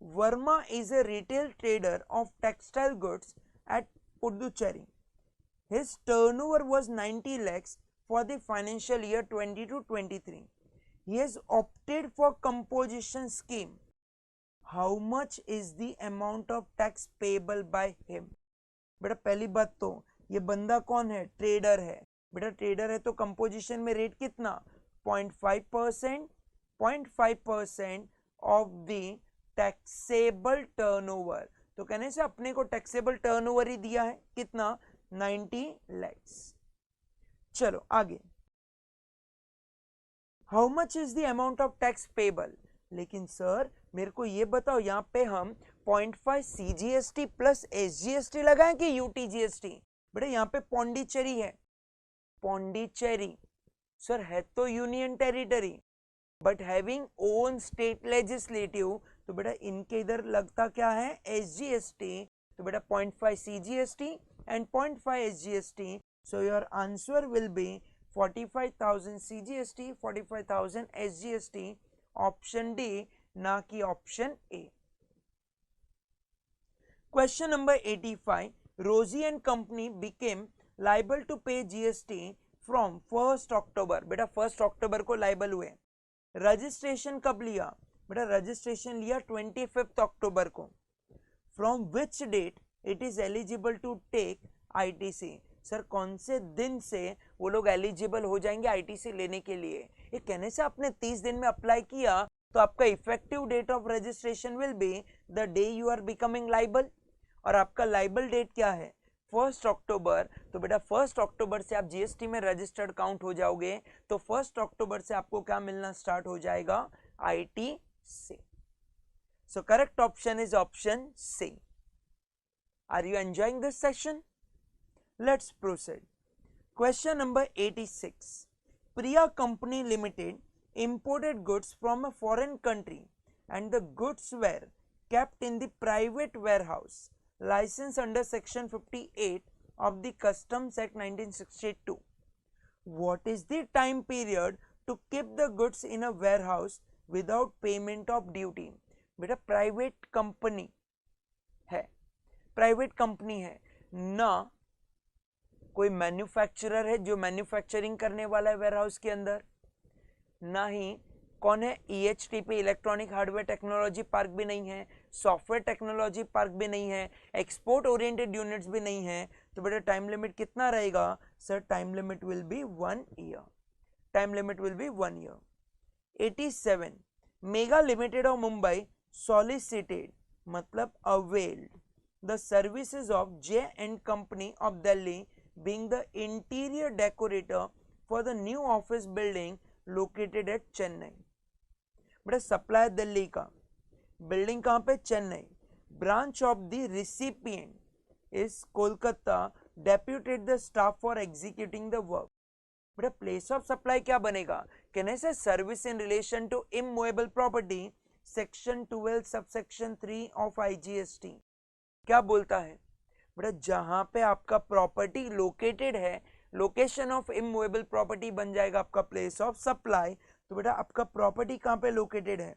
Verma is a retail trader of textile goods at Puducherry. His turnover was 90 lakhs for the financial year 22-23. He has opted for composition scheme. How much is the amount of tax payable by him? बेटा पहली बात तो ये बंदा कौन है, trader है। बेटा ट्रेडर है तो कंपोजिशन में रेट कितना, 0.5%, 0.5% ऑफ द टैक्सेबल टर्नओवर। तो कहने से अपने को टैक्सेबल टर्नओवर ही दिया है, कितना, 90 lakhs। चलो आगे। How much is the amount of tax payable? लेकिन सर मेरे को ये बताओ, यहाँ पे हम 0.5 CGST प्लस SGST लगाएं कि UTGST? बेटा यहाँ पे पौंडीचेरी है, पौंडीचेरी सर है तो union territory but having own state legislative, तो बेटा इनके इधर लगता क्या है, SGST। तो बेटा 0.5 CGST and 0.5 SGST. So your answer will be 45,000 CGST, 45,000 SGST, option D, ना कि option A. Question number 85. Rosie and company became liable to pay GST from 1st October. बेटा 1st October को liable हुए। Registration कब लिया? बेटा registration लिया 25th October को। From which date it is eligible to take ITC? सर कौन से दिन से वो लोग एलिजिबल हो जाएंगे ITC लेने के लिए? ये कहने से आपने 30 दिन में अप्लाई किया तो आपका effective date of registration will be the day you are becoming liable, और आपका लाइबल डेट क्या है, 1st October। तो बेटा 1st October से आप GST में रजिस्टर्ड काउंट हो जाओगे, तो 1st October से आपको क्या मिलना स्टार्ट हो जाएगा, ITC। So correct option is option C. Are you enjoying this session? Let's proceed. Question number 86. Priya Company Limited imported goods from a foreign country and the goods were kept in the private warehouse license under section 58 of the Customs Act 1962. What is the time period to keep the goods in a warehouse without payment of duty? बेटा private company है, private company है ना, कोई manufacturer है जो manufacturing करने वाला है वेयरहाउस के अंदर, ना ही कौन है EHTP electronic hardware technology park भी नहीं है, सॉफ्टवेयर टेक्नोलॉजी पार्क भी नहीं है, एक्सपोर्ट ओरिएंटेड यूनिट्स भी नहीं है, तो बेटा टाइम लिमिट कितना रहेगा sir? Time limit will be 1 year, time limit will be 1 year. 87 mega limited of Mumbai solicited मतलब availed the services of J&T company of Delhi being the interior decorator for the new office building located at Chennai. बेटा सप्लाई दिल्ली का, building कहाँ पे? Chennai. Branch of the recipient is Kolkata, deputed the staff for executing the work. बेटा place of supply क्या बनेगा? कहने से service in relation to immovable property section 12 subsection 3 of IGST क्या बोलता है? बेटा जहां पे आपका प्रॉपर्टी लोकेटेड है, लोकेशन ऑफ इमूवेबल प्रॉपर्टी बन जाएगा आपका प्लेस ऑफ सप्लाई। तो बेटा आपका प्रॉपर्टी कहां पे लोकेटेड है?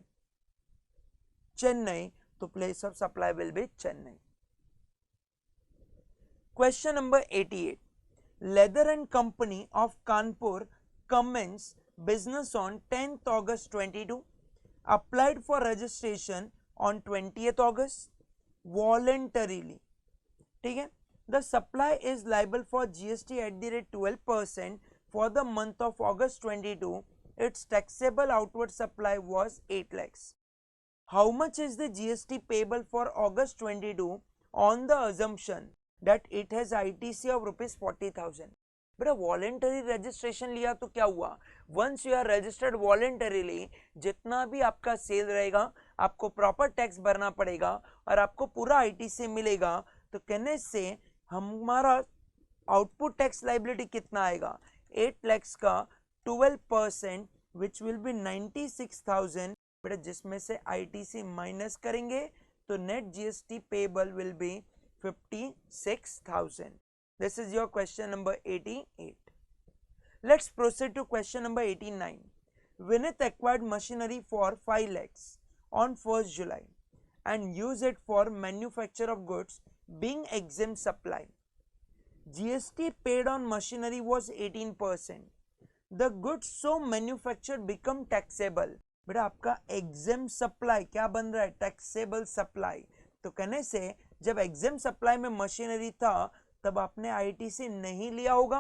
चेन्नई, तो place of supply will B Chennai. Question number 88 leather and company of Kanpur commenced business on 10th August 22, applied for registration on 20th August voluntarily, ठीक है। The supply is liable for GST at the rate 12% for the month of August 22. Its taxable outward supply was 8 lakhs. How much is the GST payable for August 22 on the assumption that it has ITC of rupees 40,000? बेटा voluntary registration लिया तो क्या हुआ? Once you are registered voluntarily, जितना भी आपका cell रहेगा आपको प्रॉपर टैक्स भरना पड़ेगा और आपको पूरा ITC मिलेगा। तो कहने से हमारा आउटपुट टैक्स लाइबिलिटी कितना आएगा? 8 lakhs का 12% विच विल बी 96,000। बेटा जिसमें से ITC माइनस करेंगे तो net GST payable will be 56,000। This is your question number 88. Let's proceed to question number 89. Vinith acquired machinery for 5 lakhs on 1st July and used it for manufacture of goods being exempt supply. GST paid on machinery was 18%. The goods so manufactured become taxable. बेटा आपका exempt supply क्या बन रहा है? Taxable supply। तो कहने से जब exempt supply में मशीनरी था तब आपने ITC नहीं लिया होगा,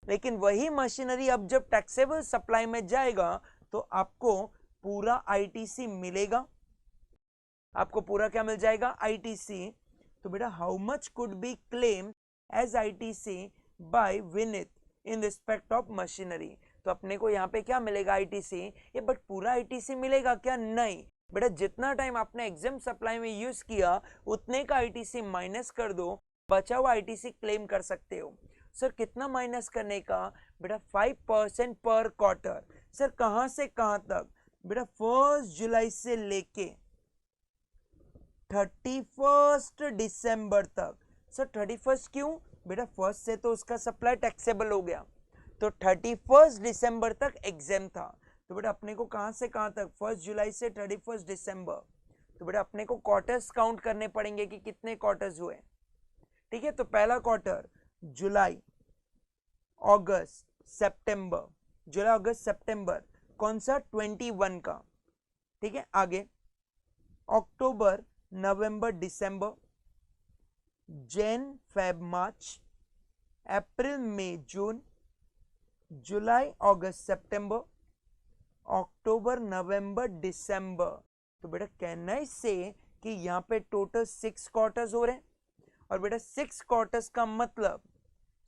लेकिन वही मशीनरी अब जब टैक्सेबल सप्लाई में जाएगा तो आपको पूरा ITC मिलेगा। आपको पूरा क्या मिल जाएगा? ITC। तो बेटा how much could be claim as ITC by Vinit in respect of machinery? तो अपने को यहाँ पे क्या मिलेगा? ITC। ये बट पूरा ITC मिलेगा क्या? नहीं बेटा, जितना टाइम आपने एग्जाम सप्लाई में यूज किया उतने का ITC माइनस कर दो, बचा हुआ ITC क्लेम कर सकते हो। सर कितना माइनस करने का? बेटा 5% पर क्वार्टर। सर कहां से कहां तक? बेटा 1 जुलाई से लेके 31 दिसंबर तक। सर 31 क्यों? बेटा 1 से तो उसका सप्लाई टैक्सेबल हो गया, तो 31 दिसंबर तक एग्जाम था। तो बेटा अपने को कहां से कहां तक? 1 जुलाई से 31 दिसंबर। तो बेटा अपने को क्वार्टर्स काउंट करने पड़ेंगे कि कितने क्वार्टर्स हुए, ठीक है। तो पहला क्वार्टर जुलाई अगस्त सितंबर, जुलाई अगस्त सितंबर कौन सा? 21 का, ठीक है। आगे अक्टूबर नवंबर दिसंबर, जैन फेब मार्च, अप्रैल मई जून, जुलाई अगस्त सितंबर, अक्टूबर नवंबर दिसंबर। तो बेटा कहना से कि यहाँ पे टोटल 6 क्वार्टर्स हो रहे हैं। और बेटा 6 क्वार्टर्स का मतलब,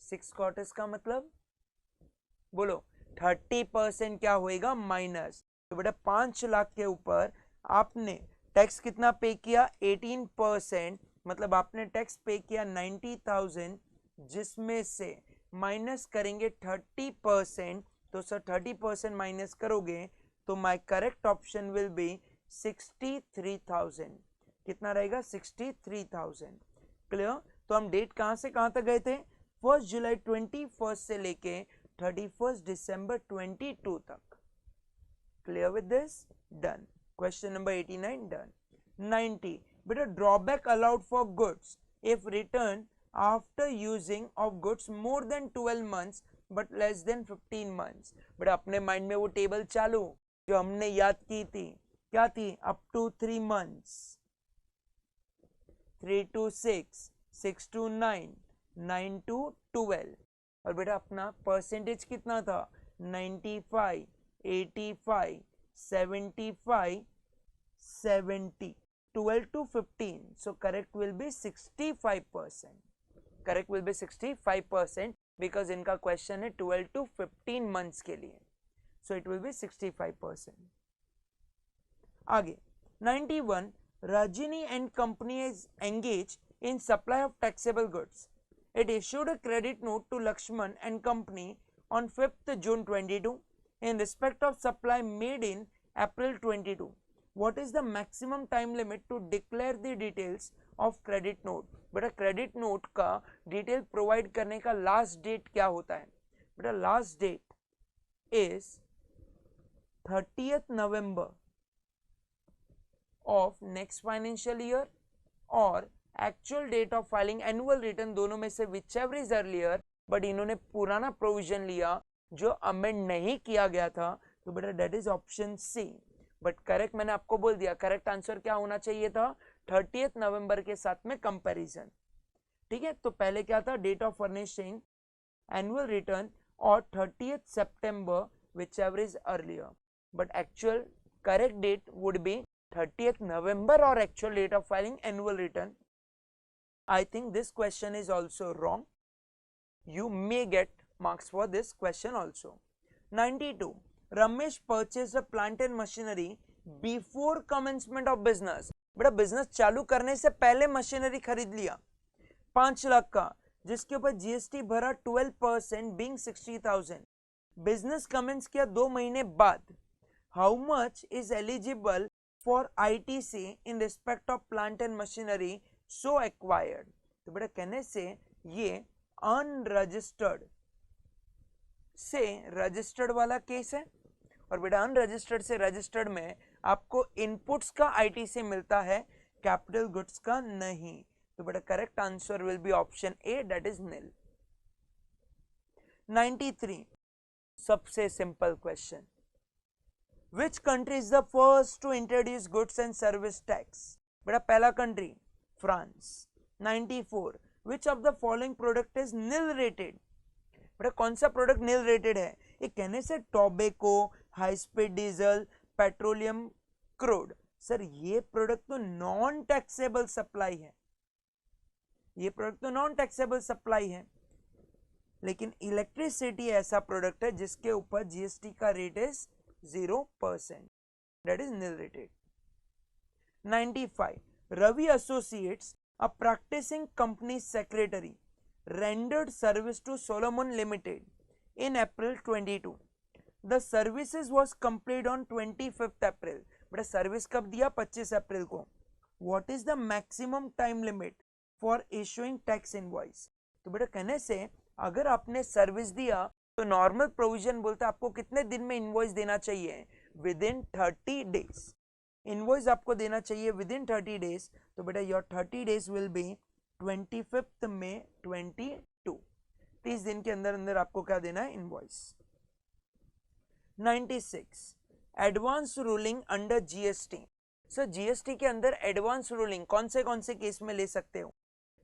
6 क्वार्टर्स का मतलब बोलो 30% क्या होएगा? माइनस। तो बेटा 5 लाख के ऊपर आपने टैक्स कितना पे किया 18%, मतलब आपने टैक्स पे किया 90,000, जिसमें से माइनस करेंगे 30%, तो सर 30% माइनस करोगे तो my correct option will B 63,000। कितना रहेगा 63,000। क्लियर? तो हम डेट कहां से कहां तक गए थे? 1 जुलाई 21 से लेके 31 दिसंबर 22 तक। Clear with this? Done. Question number 89 done. 90 बेटा drawback allowed for goods if return after using of goods more than 12 months but less than 15 months. बेटा अपने माइंड में वो टेबल चालू जो हमने याद की थी, क्या थी? Up to 3 months, 3 to 6, 6 to 9, 9 to 12। और बेटा अपना परसेंटेज कितना था? 95, 85, 75, 70, 12 to 15, so correct will be 65%. Correct will be 65% because इनका क्वेश्चन है 12 to 15 months के लिए, so it will be 65%. आगे 91 Rajini and company is engaged in supply of taxable goods. It issued a credit note to Lakshman and company on 5th June 22 in respect of supply made in April 22. What is the maximum time limit to declare the details of credit note? बेटा credit note का detail provide करने का last date क्या होता है? बेटा last date is 30th November of next financial year और actual date of filing annual return, दोनों में से whichever is earlier, but इन्होंने पुराना प्रोविजन लिया जो अमेंड नहीं किया गया था, तो बेटा date is option C. But correct मैंने आपको बोल दिया, करेक्ट आंसर क्या होना चाहिए था? 30th नवंबर के साथ में कंपैरिजन। ठीक है, तो पहले क्या था? Date of furnishing annual return और 30th September whichever is earlier, but actual correct date would be 30th November or actual date of filing annual return. I think this question is also wrong. You may get marks for this question also. 92 Ramesh purchased a plant and machinery before commencement of business. बेटा business चालू करने से पहले machinery खरीद लिया 5 लाख का, जिसके ऊपर जीएसटी भरा 12% being 60,000। बिजनेस कमेंस किया 2 महीने बाद। How much is eligible for ITC in respect of plant and machinery so acquired? तो बेटा कहने से ये अनरजिस्टर्ड से रजिस्टर्ड वाला केस है, और बेटा अनरजिस्टर्ड से रजिस्टर्ड में आपको इनपुट्स का आईटीसी मिलता है, कैपिटल गुड्स का नहीं। तो बेटा correct answer will be option A, that is nil. 93 सबसे simple question, which country is the first to introduce goods and service tax? बेटा पहला कंट्री France. 94 which of the following product is nil rated? बेटा कौन सा product nil rated है? ये कहने से tobacco, high speed diesel, petroleum crude. Sir ये प्रोडक्ट तो नॉन टैक्सेबल सप्लाई है, ये प्रोडक्ट तो नॉन टैक्सेबल सप्लाई है, लेकिन इलेक्ट्रिसिटी ऐसा प्रोडक्ट है जिसके ऊपर जीएसटी का rate is 0%, that is nil rated. 95 Ravi associates a practicing company secretary rendered service to Solomon Limited in April 22. The services was completed on 25th April. बेटा service कब दिया? 25 अप्रैल को। What is the maximum time limit for issuing tax invoice? तो बेटा कहने से अगर आपने सर्विस दिया तो नॉर्मल प्रोविजन बोलते हैं आपको कितने दिन में इनवॉइस देना चाहिए? विद इन 30 डेज इनवॉइस आपको देना चाहिए विद इन 30 डेज। तो बेटा योर 30 डेज विल बी 25 मई 22। 30 दिन के अंदर अंदर आपको क्या देना है? Invoice. 96 advance ruling under GST. Sir GST के अंदर एडवांस रूलिंग कौन से केस में ले सकते हो?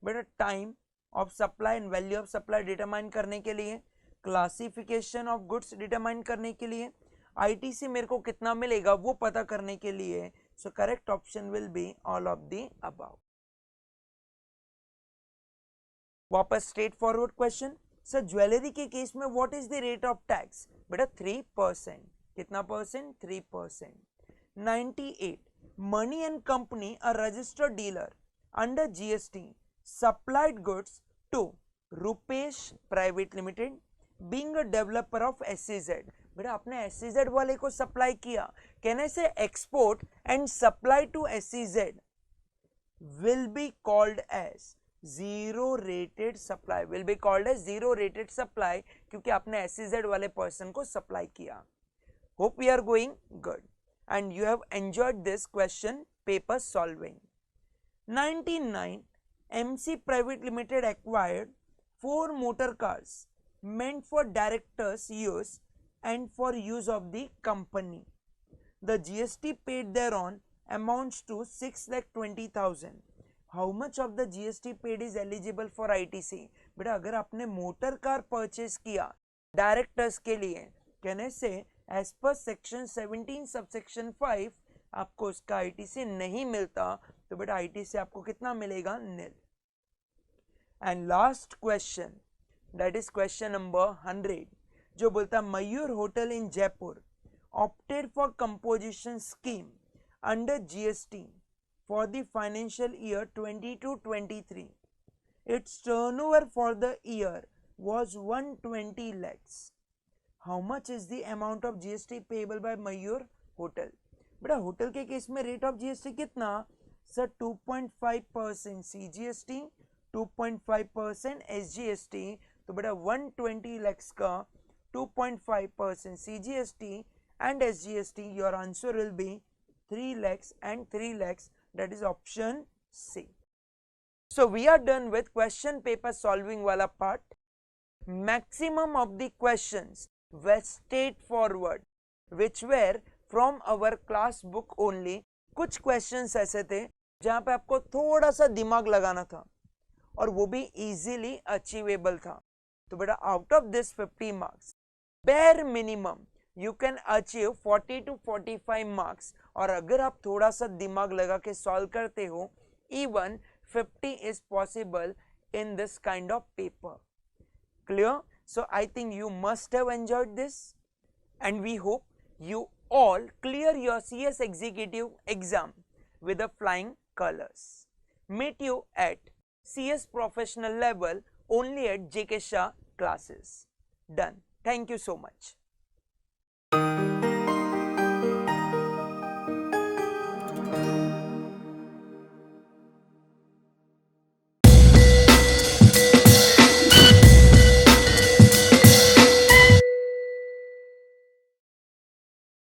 बेटा time of supply and value of supply determine करने के लिए, क्लासिफिकेशन ऑफ गुड्स डिटरमाइन करने के लिए, आईटीसी मेरे को कितना मिलेगा वो पता करने के लिए। So correct option will be all of the above. वापस straightforward question, sir jewellery के केस में what is the rate of tax? बेटा 3%। कितना percent? 3%। 98 Money and Company, a registered dealer under GST, supplied goods to Rupesh Private Limited, being a developer of SEZ. बेटा आपने SEZ वाले को supply किया. Can I say export and supply to SEZ will be called as zero rated supply, will be called as zero rated supply क्योंकि आपने SEZ वाले person को supply किया. Hope we are going good and you have enjoyed this question paper solving. 99 MC Private Limited acquired 4 motor cars meant for directors use and for use of the company. The GST paid thereon amounts to 6,20,000. How much of the GST paid is eligible for ITC? बेटा अगर आपने motor car purchase किया directors के लिए, कहने से as per section 17 subsection 5 आपको उसका ITC नहीं मिलता, तो बेटा ITC आपको कितना मिलेगा? nil. And last question, that is question number 100, जो बोलता Mayur hotel in Jaipur opted for composition scheme under GST for the financial year 22-23. Its turnover for the year was 120 lakhs. How much is the amount of GST payable by Mayur Hotel? बेटा hotel के case में rate of GST कितना? Sir 2.5% CGST, 2.5% SGST. तो बेटा 120 lakhs का 2.5% CGST and SGST, your answer will be 3 lakhs and 3 lakhs, that is option C. So we are done with question paper solving wala part. Maximum of the questions were straightforward which were from our class book only. कुछ questions ऐसे थे जहाँ पे आपको थोड़ा सा दिमाग लगाना था और वो भी easily achievable था. तो बेटा out of this 50 marks, bare minimum you can achieve 40 to 45 marks. और अगर आप थोड़ा सा दिमाग लगा के solve करते हो, even 50 is possible in this kind of paper. Clear? So I think you must have enjoyed this and we hope you all clear your CS executive exam with the flying colors. Meet you at CS professional level only at JK Shah classes. Done. Thank you so much.